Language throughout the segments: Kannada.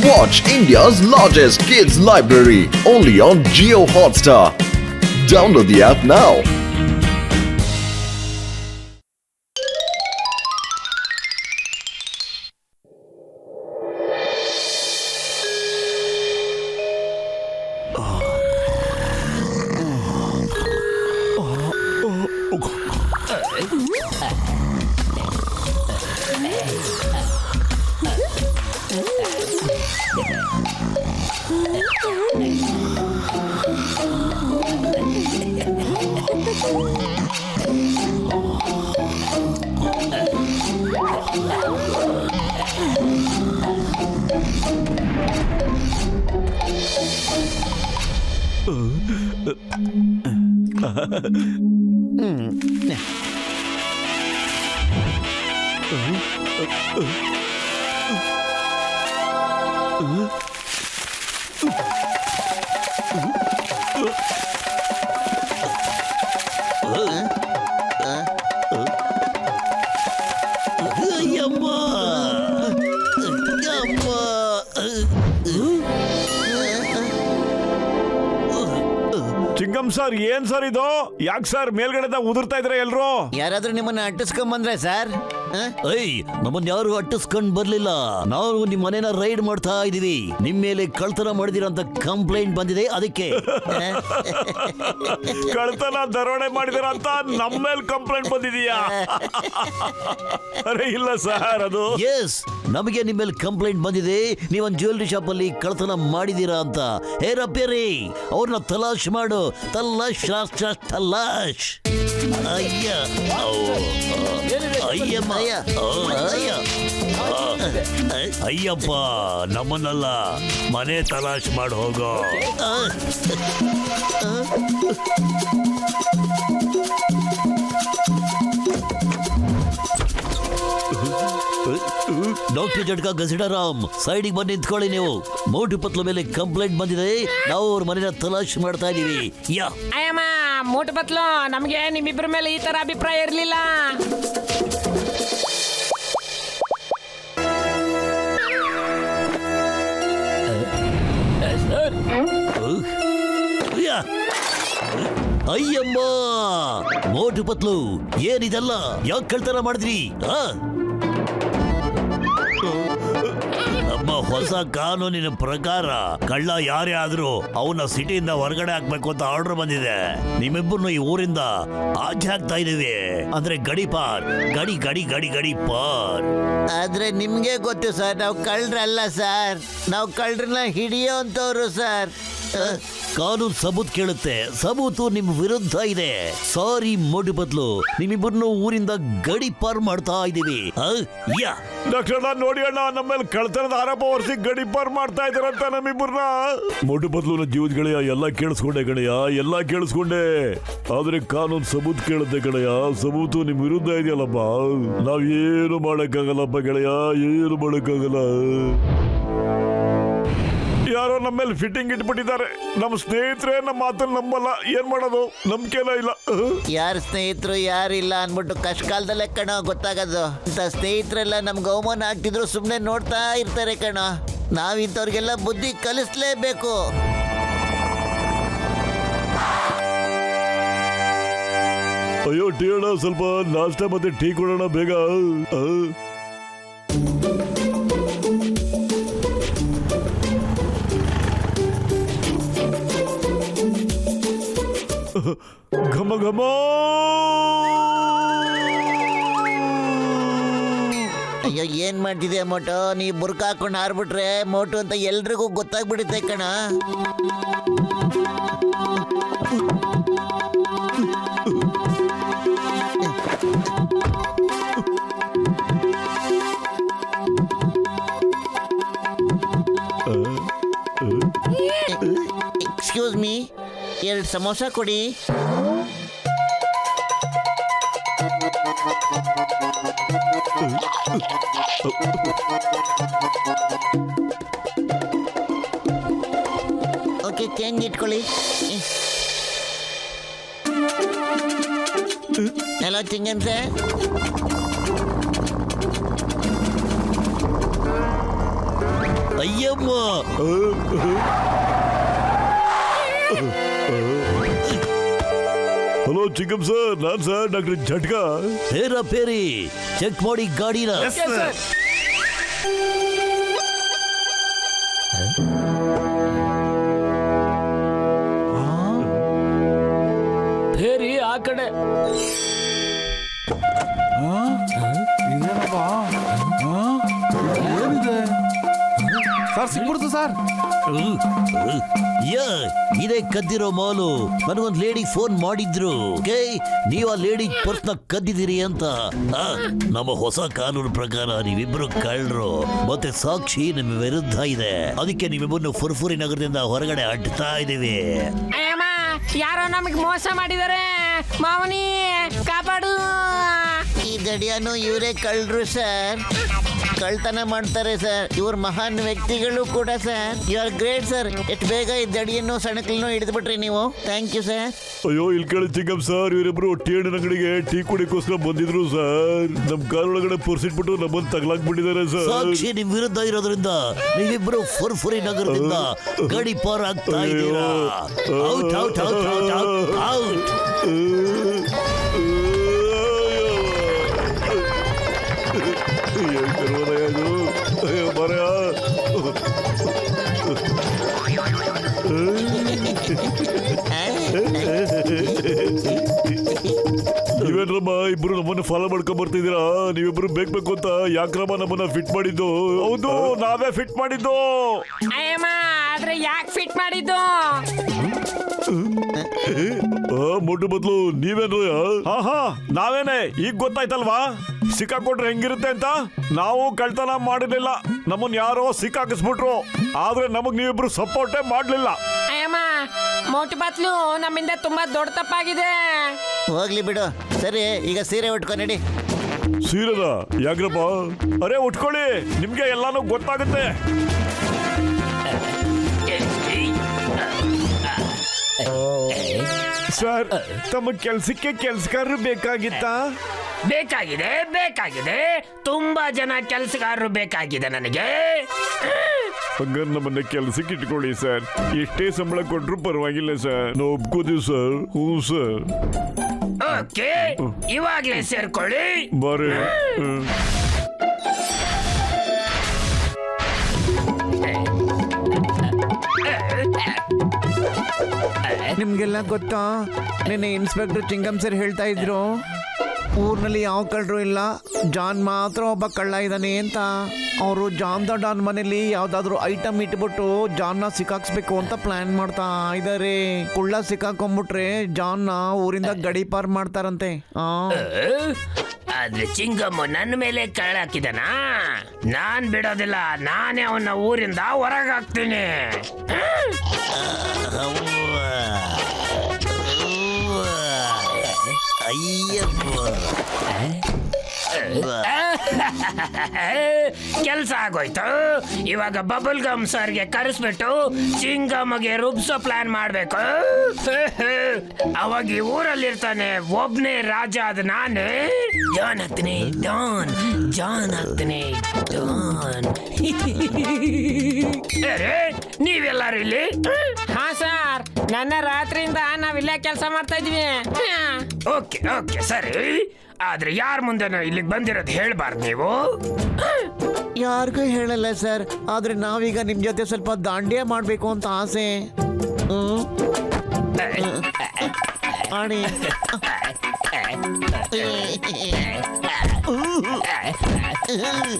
Watch India's largest kids library only on Jio Hotstar. Download the app now. Chingam sir, ಏನ್ ಸರ್ ಇದು? ಯಾಕೆ ಸರ್ ಮೇಲ್ಗಡೆದ ಉದುರ್ತಾ ಇದ್ರೆ ಎಲ್ರು? ಯಾರಾದ್ರೂ ನಿಮ್ಮನ್ನ ಅಟ್ಟಿಸ್ಕೊಂಡ್ ಬಂದ್ರೆ ಸರ್? ನಮ್ಮನ್ನ ಯಾರು ಅಟ್ಟಿಸ್ಕೊಂಡ್ ಬರ್ಲಿಲ್ಲ. ನಾವು ನಿಮ್ ಮನೇನ ರೈಡ್ ಮಾಡ್ತಾ ಇದೀವಿ. ನಿಮ್ ಮೇಲೆ ಕಳ್ತನ ಮಾಡಿದಿರಂತ ಕಂಪ್ಲೇಂಟ್ ಬಂದಿದೆ, ಅದಕ್ಕೆ. ಕಳ್ತನ ದರೋಡೆ ಮಾಡಿದಾರ ಅಂತ ನಮ್ಮ ಮೇಲೆ ಕಂಪ್ಲೇಂಟ್ ಬಂದಿದೀಯಾ? ಅರೆ ಇಲ್ಲ ಸರ್, ಅದು ಎಸ್, ನಮಗೆ ನಿಮ್ಮ ಮೇಲೆ ಕಂಪ್ಲೇಂಟ್ ಬಂದಿದೆ. ನೀವೊಂದು ಜ್ಯುವೆಲ್ರಿ ಶಾಪ್ ಅಲ್ಲಿ ಕಳ್ತನ ಮಾಡಿದೀರಾ ಅಂತ. ಹೇ ರಪ್ಪೇರಿ, ಅವ್ರನ್ನ ತಲಾಶ್ ಮಾಡು. ತಲಾಶ್ ತಲಾಶ್. ಅಯ್ಯ ಅಯ್ಯಮ್ಮ, ಅಯ್ಯಪ್ಪ, ನಮ್ಮನ್ನೆಲ್ಲ ಮನೆ ತಲಾಶ್ ಮಾಡಿ ಹೋಗೋ. ಡಾಕ್ಟರ್ ಜಟ್ಕಾ ಗಸಿಡರಾಮ್, ಸೈಡಿಗೆ ಬಂದು ನಿಂತ್ಕೊಳ್ಳಿ. ನೀವು ಮೋಟು ಪತ್ಲ ಮೇಲೆ ಕಂಪ್ಲೇಂಟ್ ಬಂದಿದೆ. ನಾವು ಅವ್ರ ಮನೆಯ ತಲಾಶ್ ಮಾಡ್ತಾ ಇದೀವಿ. ಅಯ್ಯಮ್ಮ, ಮೋಟು ಪತ್ಲು, ನಮಗೆ ನಿಮ್ಮಿಬ್ಬರ ಮೇಲೆ ಈ ತರ ಅಭಿಪ್ರಾಯ ಇರಲಿಲ್ಲ. ಅಯ್ಯಮ್ಮ, ಮೋಟು ಪತ್ಲು, ಏನಿದೆಲ್ಲ? ಯಾಕೆ ಕಳ್ತನ ಮಾಡಿದ್ರಿ? ನಮ್ಮ ಹೊಸ ಕಾನೂನಿನ ಪ್ರಕಾರ ಕಳ್ಳ ಯಾರೇ ಆದ್ರೂ ಅವನ್ನ ಸಿಟಿಯಿಂದ ಹೊರಗಡೆ ಹಾಕ್ಬೇಕು ಅಂತ ಆರ್ಡರ್ ಬಂದಿದೆ. ನಿಮ್ಮಿಬ್ಬರನ್ನು ಈ ಊರಿಂದ ಆಚೆ ಹಾಕ್ತಾ ಇದೀವಿ. ಅಂದ್ರೆ ಗಡಿಪಾರ್, ಗಡಿ ಗಡಿ ಗಡಿ ಗಡಿಪಾರ್. ಆದ್ರೆ ನಿಮ್ಗೆ ಗೊತ್ತು ಸರ್, ನಾವು ಕಳ್ರಲ್ಲ ಸರ್. ನಾವು ಕಳ್ರನ್ನ ಹಿಡಿಯೋ ಅಂತವ್ರು ಸರ್. ಕಾನೂನು ಸಬೂತ್ ಕೇಳುತ್ತೆ. ಸಬೂತು ನಿಮ್ ವಿರುದ್ಧ ಇದೆ. ಸಾರಿ ಮೋಟು ಪತ್ಲು, ನಿಮ್ಮಿಬ್ಬರನ್ನು ಊರಿಂದ ಗಡಿ ಪಾರ್ ಮಾಡ್ತಾ ಇದೀವಿ. ಡಾಕ್ಟರ್ ನೋಡಿ ಅಣ್ಣ, ನಮ್ಮ ಮೇಲೆ ಕಳ್ತನದ ಆರೋಪ ಹೊರಿಸಿ ಗಡಿ ಪಾರ್ ಮಾಡ್ತಾ ಇದಾರಂತ ನಮ್ಮಿಬ್ಬರನ್ನ. ಮೋಟು ಪತ್ಲುನ ಜೀವದ ಗೆಳೆಯ, ಎಲ್ಲ ಕೇಳಿಸ್ಕೊಂಡೆ ಗೆಳೆಯ, ಎಲ್ಲ ಕೇಳಿಸ್ಕೊಂಡೆ. ಆದ್ರೆ ಕಾನೂನು ಸಬೂತ್ ಕೇಳುತ್ತೆ ಗೆಳೆಯ. ಸಬೂತು ನಿಮ್ ವಿರುದ್ಧ ಇದೆಯಲ್ಲಪ್ಪ. ನಾವ್ ಏನು ಮಾಡಕ್ಕಾಗಲ್ಲಪ್ಪ ಗೆಳೆಯ, ಏನು ಮಾಡಕ್ಕಾಗಲ್ಲ. ಯಾರೋ ನಮ್ಮ ಮೇಲೆ ಫಿಟ್ಟಿಂಗ್ ಇಟ್ಬಿಟ್ಟಿದ್ದಾರೆ. ನಮ್ಮ ಸ್ನೇಹಿತರೆ ನಮ್ಮ ಮಾತನ್ನು ನಂಬಲ್ಲ. ಏನ್ ಮಾಡೋದು? ನಂಬಿಕೆನ ಇಲ್ಲ. ಯಾರ ಸ್ನೇಹಿತರು ಯಾರಿಲ್ಲ ಅನ್ಬಿಟ್ಟು ಕಷ್ಟ ಕಾಲದಲ್ಲೇ ಕಣೋ ಗೊತ್ತಾಗೋದು. ಇಂಥ ಸ್ನೇಹಿತರೆಲ್ಲ ನಮ್ಗೆ ಅವಮಾನ ಆಗ್ತಿದ್ರು ಸುಮ್ಮನೆ ನೋಡ್ತಾ ಇರ್ತಾರೆ ಕಣೋ. ನಾವ್ ಇಂಥವ್ರಿಗೆಲ್ಲ ಬುದ್ಧಿ ಕಲಿಸ್ಲೇಬೇಕು. ಅಯ್ಯೋ ಟೀ ಅಣ್ಣ, ಸ್ವಲ್ಪ ನಾಷ್ಟ ಮತ್ತೆ ಟೀ ಕೊಡೋಣ ಬೇಗ. ಘಮ ಘಮ. ಅಯ್ಯೋ, ಏನ್ ಮಾಡ್ತಿದ್ಯಾ ಮೋಟು? ನೀ ಬುರ್ಕ ಹಾಕೊಂಡು ಹಾರ್ಬಿಟ್ರೆ ಮೋಟು ಅಂತ ಎಲ್ರಿಗೂ ಗೊತ್ತಾಗ್ಬಿಡುತ್ತೆ ಕಣ. ಎಕ್ಸ್ಕ್ಯೂಸ್ ಮೀ, 2 ಸಮೋಸ ಕೊಡಿ. ಓಕೆ, ಚೇಂಜ್ ಇಟ್ಕೊಳ್ಳಿ. ಹಲೋ ಚಿಂಗನ್ ಸರ್. ಅಯ್ಯಮ್ಮ ಹಲೋ ಚಿಕ್ಕಂ ಸರ್, ನಾನ್ ಸರ್ ಡಾಕ್ಟರ್ ಝಟ್ಕಾ. ಹೇರ ಪೇರಿ ಚೆಕ್ ಮಾಡಿ ಗಾಡಿನ. ಬೇರಿ ಆ ಕಡೆ. ಏನಿದೆ ಸರ್? ಸಿಕ್ಬಿಡ್ತು ಸರ್. ಇದೇ ಕದ್ದಿರೋ ಮಾಲು. ನನಗೊಂದ್ ಲೇಡಿ ಫೋನ್ ಮಾಡಿದ್ರು, ನೀವು ಆ ಲೇಡಿ ಪರ್ಸ್ನ ಕದ್ದಿದ್ದೀರಿ ಅಂತ. ನಮ್ಮ ಹೊಸ ಕಾನೂನು ಪ್ರಕಾರ ನೀವಿಬ್ರು ಕಳ್ಳರು, ಮತ್ತೆ ಸಾಕ್ಷಿ ನಿಮ್ಮ ವಿರುದ್ಧ ಇದೆ. ಅದಕ್ಕೆ ನೀವಿಬ್ಬರನ್ನು ಫುರ್ಫುರಿ ನಗರದಿಂದ ಹೊರಗಡೆ ಅಡ್ತಾ ಇದೀವಿ. ಅಯ್ಯಮ್ಮ, ಯಾರೋ ನಮಗೆ ಮೋಸ ಮಾಡಿದ್ದಾರೆ. ಮಾವನಿ ಕಾಪಾಡು. ಈ ದಡಿಯಾನು ಇವರೇ ಕಳ್ರು ಸರ್. ಕಳ್ತನ ಮಾಡ್ತಾರೆ ಸರ್. ಇವ್ರ ಮಹಾನ್ ವ್ಯಕ್ತಿಗಳು ಕೂಡ sir. You are great sir. ಎಷ್ಟು ಬೇಗ ಈ ದಡಿಯನ್ನು ಸಣಕಲನ್ನು ಹಿಡಿದ್ಬಿಟ್ರಿ ನೀವು. Thank you sir. ಅಯ್ಯೋ ಇಲ್ಲಿ ಕೇಳಿ ಚಿಕ್ಕಂ ಸರ್, ಇವರಿಬ್ರು ಟೀ ಹಣ್ಣಿನ ಅಂಗಡಿಗೆ ಟೀ ಕುಡಿಯೋಸ್ಕರ ಬಂದಿದ್ರು ಸರ್. ನಮ್ ಕಾರೊಳಗಡೆ ಪುರ್ಸಿಟ್ಬಿಟ್ಟು ನಮ್ಮನ್ನು ತಗ್ಲಾಕ್ಬಿಟ್ಟಿದ್ದಾರೆ ಸರ್. ಸಾಕ್ಷಿ ನಿಮ್ ವಿರುದ್ಧ ಇರೋದ್ರಿಂದ ನೀವಿಬ್ರು ಫುರ್ಫುರಿ ನಗರದಿಂದ ಗಡಿ ಪಾರ್ ಆಗ್ತಾ ಇದ್ದೀರಾ. Out out out out out out. ನೀವೇನ್ರಮ್ಮ ಇಬ್ರು ನಮ್ಮನ್ನ ಫಾಲೋ ಮಾಡ್ಕೊಂಡ್ ಬರ್ತಿದ್ದೀರಾ? ನೀವಿಬ್ರು ಬೇಕು ಅಂತ ಯಾಕ್ರಮ್ಮ ನಮ್ಮನ್ನ ಫಿಟ್ ಮಾಡಿದ್ದು? ಹೌದು, ನಾವೇ ಫಿಟ್ ಮಾಡಿದ್ದು. ಅಯ್ಯಮ್ಮ, ಆದ್ರೆ ಯಾಕೆ ಫಿಟ್ ಮಾಡಿದ್ದು? ಮೊಡ್ಡು ಬದ್ಲು ನೀವೇನ್ರಯ್ಯ? ನಾವೇನೆ. ಈಗ ಗೊತ್ತಾಯ್ತಲ್ವಾ ಸಿಕ್ಕಾಕೊಟ್ರೆ ಹೆಂಗಿರುತ್ತೆ ಅಂತ. ನಾವು ಕಳ್ತನ ಮಾಡಿರ್ಲಿಲ್ಲ, ನಮ್ಮನ್ನ ಯಾರೋ ಸಿಕ್ಕಾಕಿಸ್ಬಿಟ್ರು. ಆದ್ರೆ ನಮಗ್ ನೀವಿಬ್ರು ಸಪೋರ್ಟೇ ಮಾಡ್ಲಿಲ್ಲ. ಅಯ್ಯಮ್ಮ, ಮೋಟು ಬತ್ಲು ನಮ್ಮಿಂದ ತುಂಬಾ ದೊಡ್ಡ ತಪ್ಪಾಗಿದೆ. ಹೋಗ್ಲಿ ಬಿಡು. ಸರಿ, ಈಗ ಸೀರೆ ಉಟ್ಕೊ ನಡಿ. ಸೀರೆದ ಯಾಕ್ರಪ್ಪ? ಅರೆ ಉಟ್ಕೊಳ್ಳಿ, ನಿಮ್ಗೆ ಎಲ್ಲಾನು ಗೊತ್ತಾಗುತ್ತೆ. ಸರ್, ತಮ್ಮ ಕೆಲ್ಸಕ್ಕೆ ಕೆಲ್ಸಗಾರರು ಬೇಕಾಗಿತ್ತಾ? ಬೇಕಾಗಿದೆ. ತುಂಬಾ ಜನ ಕೆಲಸಗಾರರು ಬೇಕಾಗಿದೆ ನನಗೆ. ಹಂಗಾರೆ ನಮ್ಮನ್ನ ಕೆಲ್ಸಕ್ಕೆ ಇಟ್ಕೊಳ್ಳಿ ಸರ್. ಎಷ್ಟೇ ಸಂಬಳ ಕೊಟ್ರು ಪರವಾಗಿಲ್ಲ ಸರ್, ನಾವು ಒಪ್ಕೋತೀವಿ ಸರ್. ಹ್ಞೂ ಸರ್. ಓಕೆ, ಇವಾಗ್ಲೇ ಸೇರ್ಕೊಳ್ಳಿ. ಬಾರಿ. ನಿಮ್ಗೆಲ್ಲ ಗೊತ್ತಾ, ನಿನ್ನೆ ಇನ್ಸ್ಪೆಕ್ಟರ್ ಚಿಂಗಂ ಸರ್ ಹೇಳ್ತಾ ಇದ್ರು ಊರಿನಲ್ಲಿ ಯಾವ ಕಳ್ಳರು ಇಲ್ಲ, ಜಾನ್ ಮಾತ್ರ ಒಬ್ಬ ಕಳ್ಳ ಇದ್ದಾನೆ ಅಂತ. ಅವರು ಜಾನ್ ದ ಡಾನ್ ಮನೇಲಿ ಯಾವ್ದಾದ್ರು ಐಟಮ್ ಇಟ್ಬಿಟ್ಟು ಜಾನ್ನ ಸಿಕ್ಕಾಕ್ಸ್ಬೇಕು ಅಂತ ಪ್ಲಾನ್ ಮಾಡ್ತಾ ಇದ್ದಾರೆ. ಕುಳ್ಳ ಸಿಕ್ಕಾಕೊಂಡ್ಬಿಟ್ರೆ ಜಾನ್ನ ಊರಿಂದ ಗಡೀಪಾರ್ ಮಾಡ್ತಾರಂತೆ. ಆದ್ರೆ ಚಿಂಗಮ್ಮ ನನ್ನ ಮೇಲೆ ಕಳ್ಳಾಕಿದನಾ? ನಾನ್ ಬಿಡೋದಿಲ್ಲ. ನಾನೇ ಅವನ್ನ ಊರಿಂದ ಹೊರಗಾಕ್ತೀನಿ. ಕೆಲ್ಸ ಆಗೋಯ್ತು. ಇವಾಗ ಬಬಲ್ ಗಮ್ ಸರ್ಗೆ ಕರೆಸ್ಬಿಟ್ಟು ಚಿಂಗಮ್ಮಗೆ ರುಬ್ಸೋ ಪ್ಲಾನ್ ಮಾಡ್ಬೇಕು. ಅವಾಗ ಈ ಊರಲ್ಲಿರ್ತಾನೆ ಒಬ್ನೇ ರಾಜ ಆದ ನಾನೇ. ಜಾನ್ ಆಗ್ತೀನಿ ಡಾನ್, ಜಾನ್ ಆಗ್ತೀನಿ ಡಾನ್. ನೀವೆಲ್ಲರೂ ಇಲ್ಲಿ? ಹಾ ಸರ್, ನನ್ನ ರಾತ್ರಿಯಿಂದ ನಾವಿಲ್ಲೇ ಕೆಲಸ ಮಾಡ್ತಾ ಇದ್ವಿ. ಓಕೆ ಓಕೆ ಸರಿ. ಆದ್ರೆ ಯಾರ ಮುಂದೆನೋ ಇಲ್ಲಿಗೆ ಬಂದಿರೋದು ಹೇಳ್ಬಾರ್ದು ನೀವು. ಯಾರಿಗೂ ಹೇಳಲ್ಲ ಸರ್. ಆದ್ರೆ ನಾವೀಗ ನಿಮ್ ಜೊತೆ ಸ್ವಲ್ಪ ದಾಂಡ್ಯ ಮಾಡ್ಬೇಕು ಅಂತ ಆಸೆ. ಆಡಿ.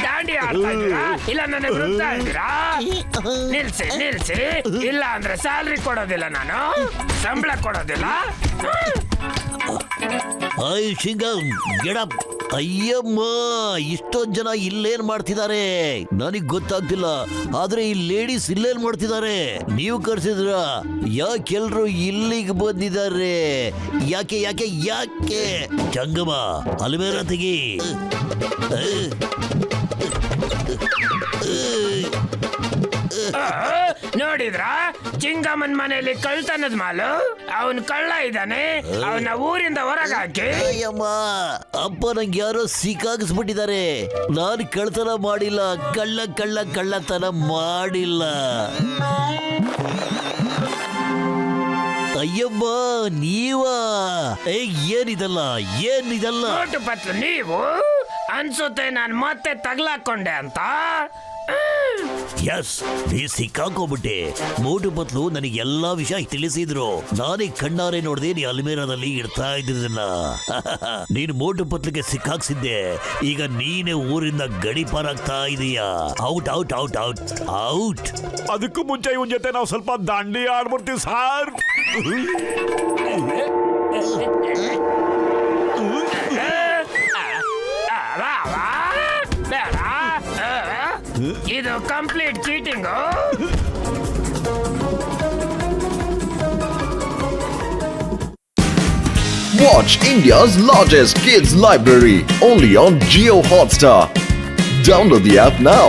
ದಾಂಡಿ ಆಡ್ತಾ ಇದ್ದೀರಾ? ಇಲ್ಲ ನನ್ನ ವಿರುದ್ಧ ಇದ್ದೀರಾ? ನಿಲ್ಸಿ ನಿಲ್ಸಿ. ಇಲ್ಲ ಅಂದ್ರೆ ಸ್ಯಾಲ್ರಿ ಕೊಡೋದಿಲ್ಲ, ನಾನು ಸಂಬಳ ಕೊಡೋದಿಲ್ಲ. ಅಯ್ಯಮ್ಮ, ಇಷ್ಟೊಂದ್ ಜನ ಇಲ್ಲೇನ್ ಮಾಡ್ತಿದ್ದಾರೆ ನನಗ್ ಗೊತ್ತಾಗ್ತಿಲ್ಲ. ಆದ್ರೆ ಈ ಲೇಡೀಸ್ ಇಲ್ಲೇನ್ ಮಾಡ್ತಿದ್ದಾರೆ? ನೀವು ಕರ್ಸಿದ್ರ? ಯಾಕೆಲ್ರು ಇಲ್ಲಿಗೆ ಬಂದಿದ್ದಾರೆ? ಯಾಕೆ ಯಾಕೆ ಯಾಕೆ? ಚಂಗಮ್ಮ, ಅಲ್ಮೇರ ತೆಗಿ. ನೋಡಿದ್ರ ಚಿಂಗಮ್ಮನ್ ಮನೆಯಲ್ಲಿ ಕಳ್ತನದ ಮಾಲು ಅವನ್ ಕಳ್ಳ ಇದ್ದಾನೆ, ಅವನ ಊರಿಂದ ಹೊರಗಾಕಿ. ಅಯ್ಯಮ್ಮ, ಅಪ್ಪ ನಂಗೆ ಯಾರೋ ಸಿಕ್ಕಾಗಿಸ್ಬಿಟ್ಟಿದ್ದಾರೆ. ನಾನು ಕಳ್ತನ ಮಾಡಿಲ್ಲ, ಕಳ್ಳತನ ಮಾಡಿಲ್ಲ. ಅಯ್ಯಮ್ಮ, ನೀವಾ? ಏನಿದಲ್ಲ. ನೋಟು ಪತ್ಲು ನೀವು ಅನ್ಸುತ್ತೆ ನಾನು ಮತ್ತೆ ತಗ್ಲಾಕೊಂಡೆ ಅಂತ. ಎಸ್, ನೀ ಸಿಕ್ಕಾಕೋಬಿಟ್ಟೆ. ಮೋಟು ಪತ್ಲು ನನಗೆ ಎಲ್ಲಾ ವಿಷಯ ತಿಳಿಸಿದ್ರು. ನಾನೇ ಕಣ್ಣಾರೆ ನೋಡ್ದೆ ನೀ ಅಲ್ಮೇರಾದಲ್ಲಿ ಇಡ್ತಾ ಇದ್ದಿದ್ದನ್ನ. ನೀನು ಮೋಟು ಪತ್ಲಿಗೆ ಸಿಕ್ಕಾಕ್ಸಿದ್ದೆ. ಈಗ ನೀನೇ ಊರಿಂದ ಗಡಿಪಾರಾಗ್ತಾ ಇದೀಯಾ. Out out out out out. ಅದಕ್ಕೂ ಮುಂಚೆ ಇವನ್ ಜೊತೆ ನಾವು ಸ್ವಲ್ಪ ದಾಂಡಿ ಆಡ್ಬಿಡ್ತೀವಿ ಸಾರ್. ಇದು complete cheating. Watch India's largest kids library only on Geo Hotstar. Download the app now.